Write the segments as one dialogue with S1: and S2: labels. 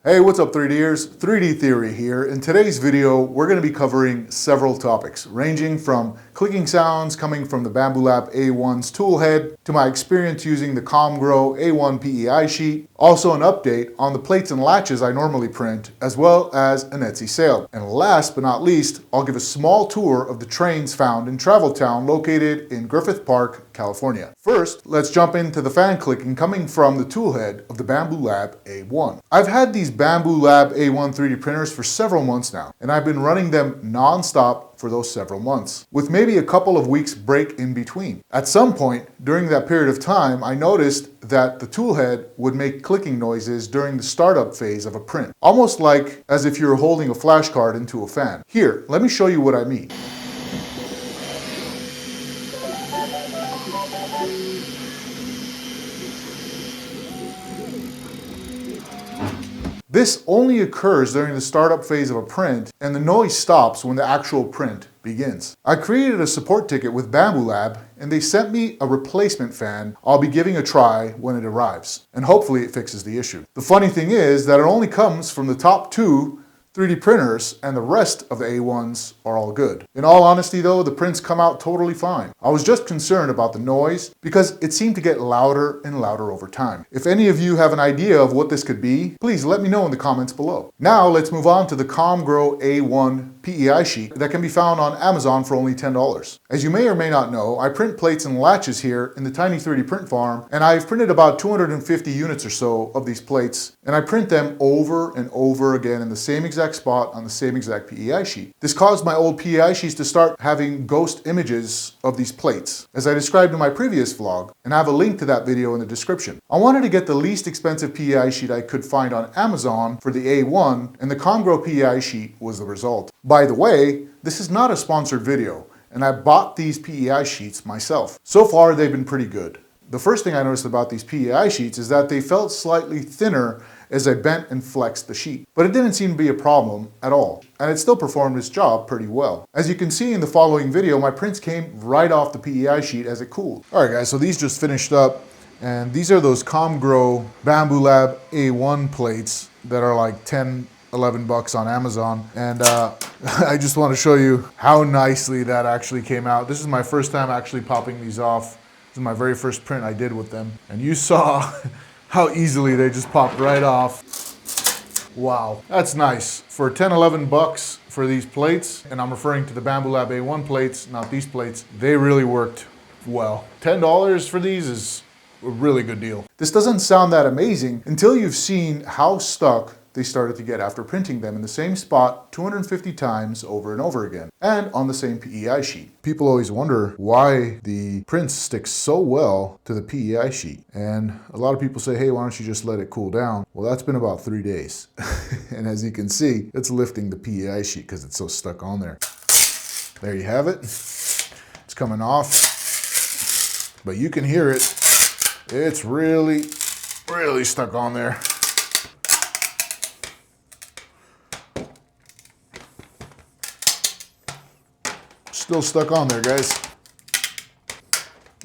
S1: Hey, what's up 3Ders? 3D Theory here. In today's video, we're going to be covering several topics, ranging from clicking sounds coming from the Bambu Lab A1's toolhead to my experience using the ComGrow A1 PEI sheet, also an update on the plates and latches I normally print, as well as an Etsy sale. And last but not least, I'll give a small tour of the trains found in Travel Town located in Griffith Park, California. First, let's jump into the fan clicking coming from the toolhead of the Bambu Lab A1. I've had these Bambu Lab A1 3D printers for several months now, and I've been running them non-stop for those several months, with maybe a couple of weeks break in between. At some point during that period of time, I noticed that the toolhead would make clicking noises during the startup phase of a print, almost like as if you were holding a flashcard into a fan. Here, let me show you what I mean. This only occurs during the startup phase of a print, and the noise stops when the actual print begins. I created a support ticket with Bambu Lab, and they sent me a replacement fan I'll be giving a try when it arrives, and hopefully it fixes the issue. The funny thing is that it only comes from the top two 3D printers, and the rest of the A1s are all good. In all honesty though, the prints come out totally fine. I was just concerned about the noise because it seemed to get louder and louder over time. If any of you have an idea of what this could be, please let me know in the comments below. Now let's move on to the ComGrow A1 PEI sheet that can be found on Amazon for only $10. As you may or may not know, I print plates and latches here in the tiny 3D print farm, and I've printed about 250 units or so of these plates, and I print them over and over again in the same exact spot on the same exact PEI sheet. This caused my old PEI sheets to start having ghost images of these plates, as I described in my previous vlog, and I have a link to that video in the description. I wanted to get the least expensive PEI sheet I could find on Amazon for the A1, and the ComGrow PEI sheet was the result. By the way, this is not a sponsored video, and I bought these PEI sheets myself. So far, they've been pretty good. The first thing I noticed about these PEI sheets is that they felt slightly thinner as I bent and flexed the sheet. But it didn't seem to be a problem at all, and it still performed its job pretty well. As you can see in the following video, my prints came right off the PEI sheet as it cooled. Alright guys, so these just finished up, and these are those ComGrow Bambu Lab A1 plates that are like 10, 11 bucks on Amazon, and I just want to show you how nicely that actually came out. This is my first time actually popping these off. This is my very first print I did with them, and you saw how easily they just popped right off. Wow, that's nice. For 10, 11 bucks for these plates, and I'm referring to the Bambu Lab A1 plates, not these plates, they really worked well. $10 for these is a really good deal. This doesn't sound that amazing until you've seen how stuck they started to get after printing them in the same spot 250 times over and over again, and on the same PEI sheet. People always wonder why the prints stick so well to the PEI sheet, and a lot of people say, hey, why don't you just let it cool down? Well, that's been about 3 days, and as you can see, it's lifting the PEI sheet because it's so stuck on there. There you have it. It's coming off, but you can hear it. It's really stuck on there. Still stuck on there, guys.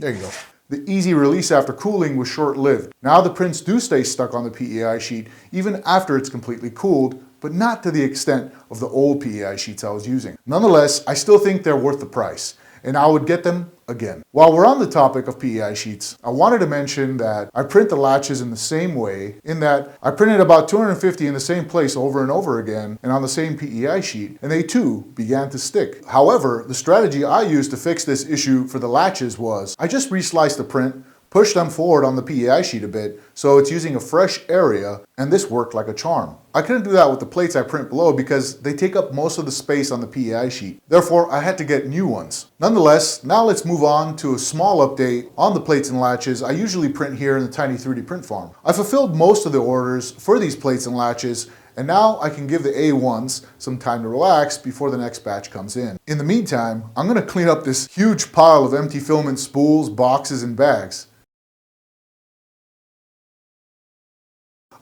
S1: There you go. The easy release after cooling was short-lived. Now the prints do stay stuck on the PEI sheet even after it's completely cooled, but not to the extent of the old PEI sheets I was using. Nonetheless, I still think they're worth the price, and I would get them again. While we're on the topic of PEI sheets, I wanted to mention that I print the latches in the same way, in that I printed about 250 in the same place over and over again and on the same PEI sheet, and they too began to stick. However, the strategy I used to fix this issue for the latches was I just resliced the print, push them forward on the PEI sheet a bit so it's using a fresh area, and this worked like a charm. I couldn't do that with the plates I print below because they take up most of the space on the PEI sheet. Therefore, I had to get new ones. Nonetheless, now let's move on to a small update on the plates and latches I usually print here in the tiny 3D print farm. I fulfilled most of the orders for these plates and latches, and now I can give the A1s some time to relax before the next batch comes in. In the meantime, I'm going to clean up this huge pile of empty filament spools, boxes, and bags.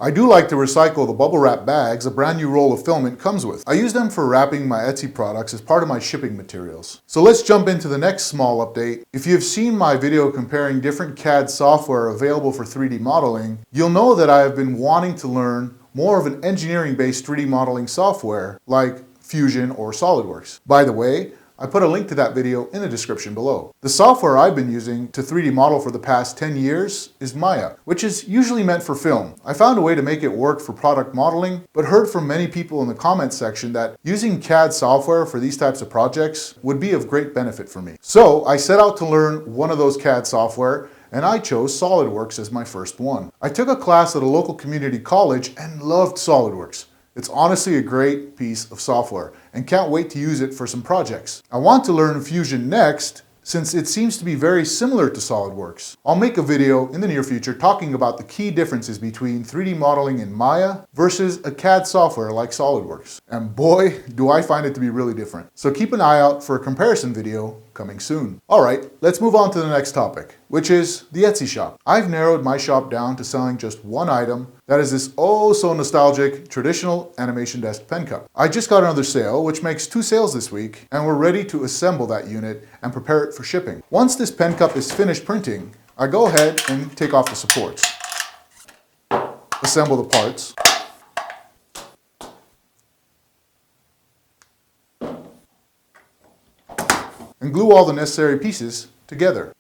S1: I do like to recycle the bubble wrap bags a brand new roll of filament comes with. I use them for wrapping my Etsy products as part of my shipping materials. So let's jump into the next small update. If you've seen my video comparing different CAD software available for 3D modeling, you'll know that I have been wanting to learn more of an engineering-based 3D modeling software like Fusion or SolidWorks. By the way, I put a link to that video in the description below. The software I've been using to 3D model for the past 10 years is Maya, which is usually meant for film. I found a way to make it work for product modeling, but heard from many people in the comments section that using CAD software for these types of projects would be of great benefit for me. So I set out to learn one of those CAD software, and I chose SolidWorks as my first one. I took a class at a local community college and loved SolidWorks. It's honestly a great piece of software and can't wait to use it for some projects. I want to learn Fusion next since it seems to be very similar to SolidWorks. I'll make a video in the near future talking about the key differences between 3D modeling in Maya versus a CAD software like SolidWorks. And boy, do I find it to be really different. So keep an eye out for a comparison video coming soon. Alright, let's move on to the next topic, which is the Etsy shop. I've narrowed my shop down to selling just one item, that is this oh so nostalgic traditional animation desk pen cup. I just got another sale, which makes 2 sales this week, and we're ready to assemble that unit and prepare it for shipping. Once this pen cup is finished printing, I go ahead and take off the supports, assemble the parts, and glue all the necessary pieces together.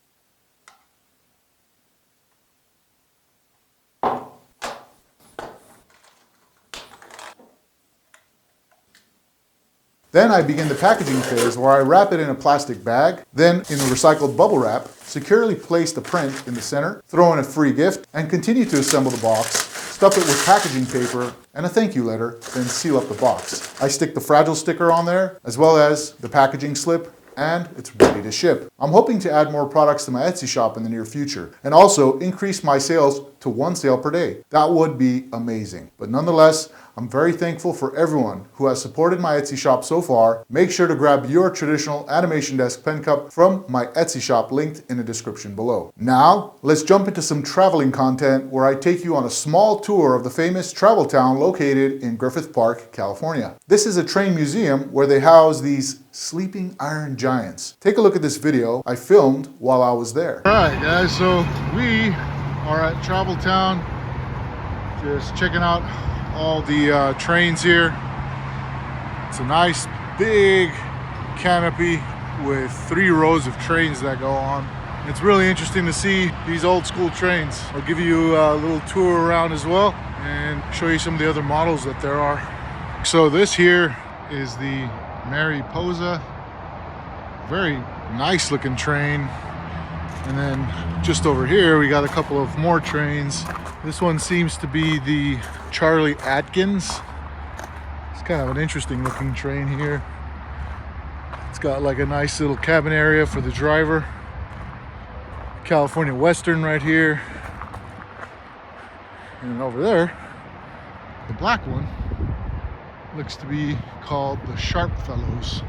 S1: Then I begin the packaging phase where I wrap it in a plastic bag, then in a recycled bubble wrap, securely place the print in the center, throw in a free gift, and continue to assemble the box, stuff it with packaging paper and a thank you letter, then seal up the box. I stick the fragile sticker on there, as well as the packaging slip, and it's ready to ship. I'm hoping to add more products to my Etsy shop in the near future, and also increase my sales to 1 sale per day. That would be amazing. But nonetheless, I'm very thankful for everyone who has supported my Etsy shop so far. Make sure to grab your traditional animation desk pen cup from my Etsy shop linked in the description below. Now, let's jump into some traveling content where I take you on a small tour of the famous travel town located in Griffith Park, California. This is a train museum where they house these sleeping iron giants. Take a look at this video I filmed while I was there. All right, guys, so we are at Travel Town, just checking out all the trains here. It's a nice big canopy with 3 rows of trains that go on. It's really interesting to see these old school trains. I'll give you a little tour around as well and show you some of the other models that there are. So this here is the Mariposa. Very nice looking train. And then just over here we got a couple of more trains. This one seems to be the Charlie Atkins. It's kind of an interesting looking train here. It's got like a nice little cabin area for the driver. California Western right here. And over there, the black one looks to be called the Sharp Fellows.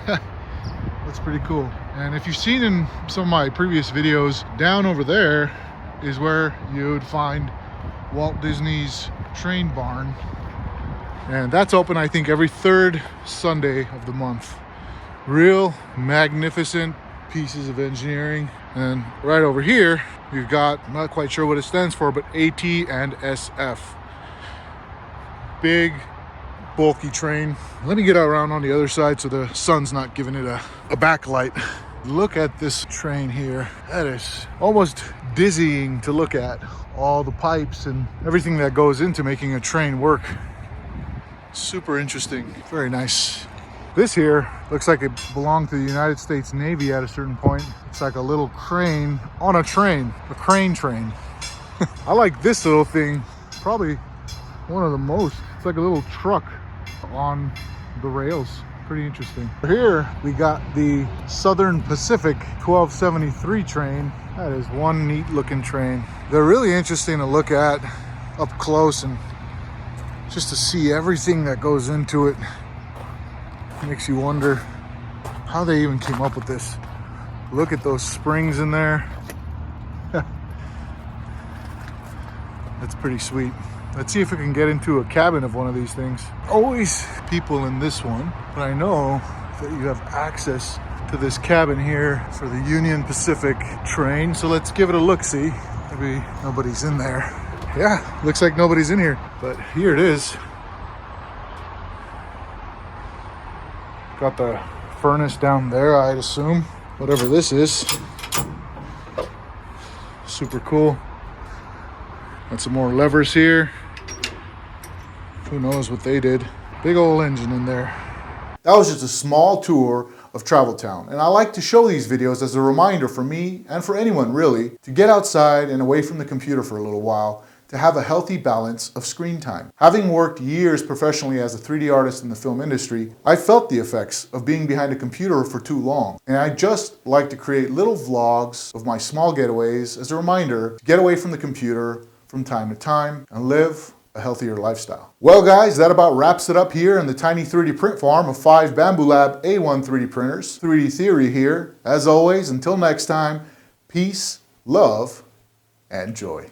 S1: That's pretty cool. And if you've seen in some of my previous videos, down over there is where you would find Walt Disney's train barn. And that's open, I think, every 3rd Sunday of the month. Real magnificent pieces of engineering. And right over here, we've got, I'm not quite sure what it stands for, but AT and SF. Big, bulky train. Let me get around on the other side so the sun's not giving it a backlight. Look at this train here. That is almost dizzying to look at. All the pipes and everything that goes into making a train work. Super interesting. Very nice. This here looks like it belonged to the United States Navy at a certain point. It's like a little crane on a train, a crane train. I like this little thing, probably one of the most. It's like a little truck on the rails. Pretty interesting. Here we got the Southern Pacific 1273 train. That is one neat looking train. They're really interesting to look at up close and just to see everything that goes into it. Makes you wonder how they even came up with this. Look at those springs in there. That's pretty sweet. Let's see if we can get into a cabin of one of these things. Always people in this one, but I know that you have access to this cabin here for the Union Pacific train. So let's give it a look-see. Maybe nobody's in there. Yeah, looks like nobody's in here, but here it is. Got the furnace down there, I'd assume. Whatever this is. Super cool. Got some more levers here. Who knows what they did. Big old engine in there. That was just a small tour of Travel Town, and I like to show these videos as a reminder for me, and for anyone really, to get outside and away from the computer for a little while, to have a healthy balance of screen time. Having worked years professionally as a 3D artist in the film industry, I felt the effects of being behind a computer for too long. And I just like to create little vlogs of my small getaways as a reminder to get away from the computer from time to time and live a healthier lifestyle. Well guys, that about wraps it up here in the tiny 3D print farm of 5 Bambu Lab A1 3D printers. 3D Theory here. As always, until next time, peace, love, and joy.